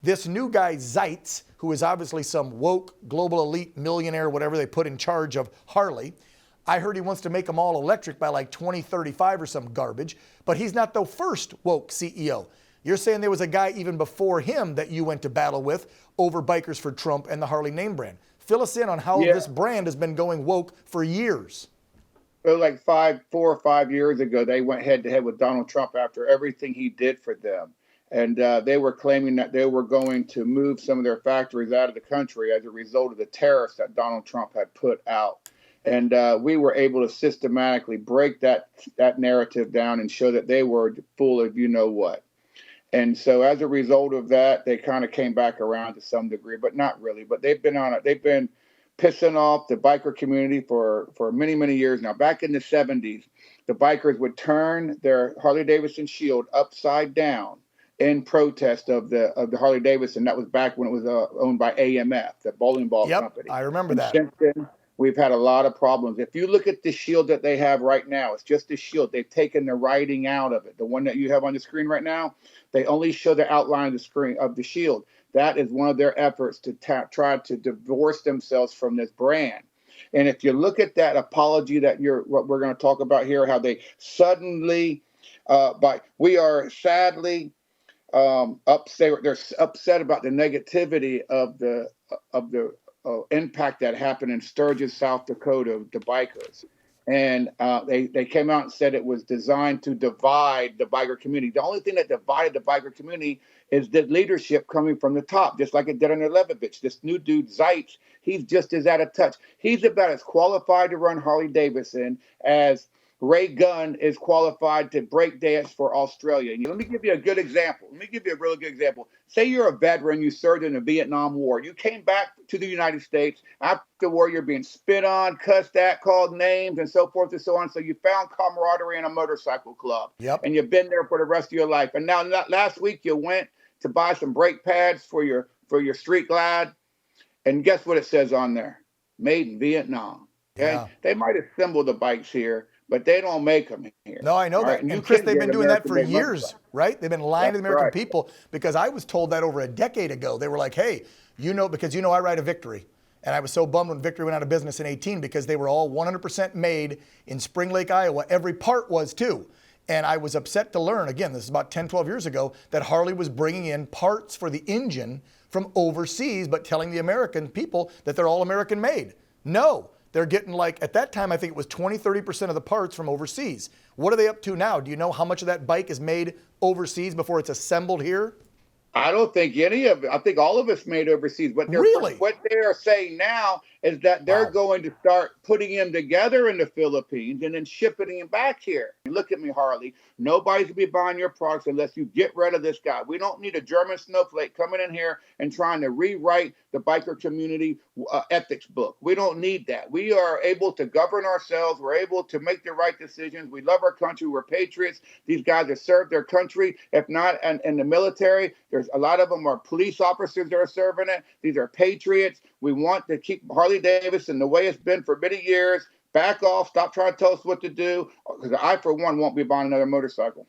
This new guy, Zeitz, who is obviously some woke, global elite millionaire, whatever they put in charge of Harley, I heard he wants to make them all electric by like 2035 or some garbage, but he's not the first woke CEO. You're saying there was a guy even before him that you went to battle with over Bikers for Trump and the Harley name brand. Fill us in on how this brand has been going woke for years. So like 4 or 5 years ago, they went head to head with Donald Trump after everything he did for them. And they were claiming that they were going to move some of their factories out of the country as a result of the tariffs that Donald Trump had put out. And we were able to systematically break that narrative down and show that they were full of you know what. And so as a result of that, they kind of came back around to some degree, but not really. But they've been on it. They've been pissing off the biker community for many, many years now. Back in the 70s, the bikers would turn their Harley Davidson shield upside down in protest of the Harley Davidson. That was back when it was owned by AMF, the bowling ball company. I remember that. Since then, we've had a lot of problems. If you look at the shield that they have right now, it's just a shield. They've taken the writing out of it. The one that you have on the screen right now, they only show the outline of the screen of the shield. That is one of their efforts to try to divorce themselves from this brand. And if you look at that apology that what we're going to talk about here, how they suddenly, we are sadly upset. They're upset about the negativity of the impact that happened in Sturgis, South Dakota, the bikers. And they came out and said it was designed to divide the biker community. The only thing that divided the biker community is the leadership coming from the top, just like it did on Levovich. This new dude, Zeitz, he's just as out of touch. He's about as qualified to run Harley Davidson as Ray Gunn is qualified to break dance for Australia. Let me give you a good example. Let me give you a really good example. Say you're a veteran, you served in the Vietnam War. You came back to the United States. After the war, you're being spit on, cussed at, called names, and so forth and so on. So you found camaraderie in a motorcycle club. Yep. And you've been there for the rest of your life. And now last week you went to buy some brake pads for your Street Glide. And guess what it says on there? Made in Vietnam. Okay? Yeah. They might assemble the bikes here, but they don't make them here. No, I know that. Right? And Chris, they've been doing that for years, right? They've been lying to the American people, because I was told that over a decade ago. They were like, hey, because I ride a Victory. And I was so bummed when Victory went out of business in 2018 because they were all 100% made in Spring Lake, Iowa. Every part was too. And I was upset to learn, again, this is about 10, 12 years ago, that Harley was bringing in parts for the engine from overseas, but telling the American people that they're all American made. No. They're getting, like, at that time, I think it was 20, 30% of the parts from overseas. What are they up to now? Do you know how much of that bike is made overseas before it's assembled here? I don't think any of it. I think all of it's made overseas. But really? What they are saying now is that they're going to start putting them together in the Philippines and then shipping them back here. Look at me, Harley. Nobody's going to be buying your products unless you get rid of this guy. We don't need a German snowflake coming in here and trying to rewrite the biker community ethics book. We don't need that. We are able to govern ourselves. We're able to make the right decisions. We love our country. We're patriots. These guys have served their country. If not in the military, there's a lot of them are police officers that are serving it. These are patriots. We want to keep Harley Davidson the way it's been for many years. Back off. Stop trying to tell us what to do. Because I, for one, won't be buying another motorcycle.